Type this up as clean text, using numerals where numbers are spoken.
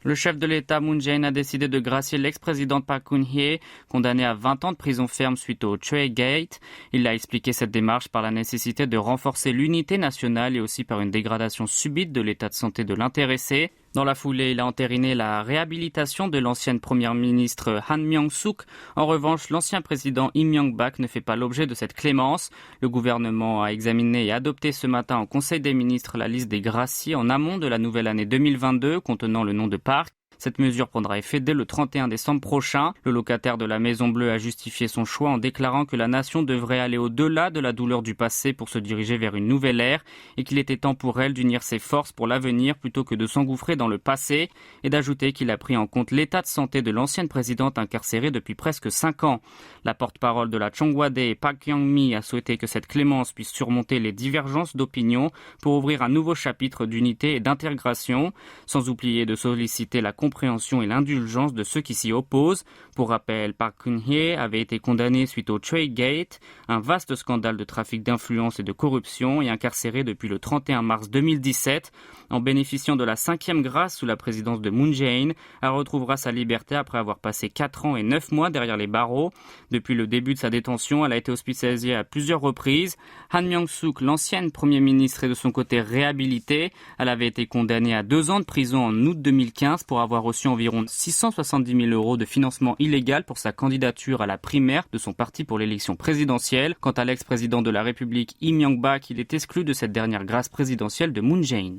Le chef de l'État Moon Jae-in a décidé de gracier l'ex-président Park Geun-hye, condamné à 20 ans de prison ferme suite au Choe Gate. Il a expliqué cette démarche par la nécessité de renforcer l'unité nationale et aussi par une dégradation subite de l'état de santé de l'intéressé. Dans la foulée, il a entériné la réhabilitation de l'ancienne première ministre Han Myung-suk. En revanche, l'ancien président Lee Myung-bak ne fait pas l'objet de cette clémence. Le gouvernement a examiné et adopté ce matin en Conseil des ministres la liste des graciés en amont de la nouvelle année 2022 contenant le nom de Park. Cette mesure prendra effet dès le 31 décembre prochain. Le locataire de la Maison Bleue a justifié son choix en déclarant que la nation devrait aller au-delà de la douleur du passé pour se diriger vers une nouvelle ère et qu'il était temps pour elle d'unir ses forces pour l'avenir plutôt que de s'engouffrer dans le passé et d'ajouter qu'il a pris en compte l'état de santé de l'ancienne présidente incarcérée depuis presque 5 ans. La porte-parole de la Chonggwade, Park Kyung-mi, a souhaité que cette clémence puisse surmonter les divergences d'opinion pour ouvrir un nouveau chapitre d'unité et d'intégration, sans oublier de solliciter la compréhension et l'indulgence de ceux qui s'y opposent. Pour rappel, Park Geun-hye avait été condamné suite au Choe Gate, un vaste scandale de trafic d'influence et de corruption, et incarcéré depuis le 31 mars 2017. En bénéficiant de la 5e grâce sous la présidence de Moon Jae-in, elle retrouvera sa liberté après avoir passé 4 ans et 9 mois derrière les barreaux. Depuis le début de sa détention, elle a été hospitalisée à plusieurs reprises. Han Myung-suk, l'ancienne Premier ministre, est de son côté réhabilitée. Elle avait été condamnée à 2 ans de prison en août 2015 pour avoir reçu environ 670 000 € de financement illégal pour sa candidature à la primaire de son parti pour l'élection présidentielle. Quant à l'ex-président de la République Lee Myung-bak, il est exclu de cette dernière grâce présidentielle de Moon Jae-in.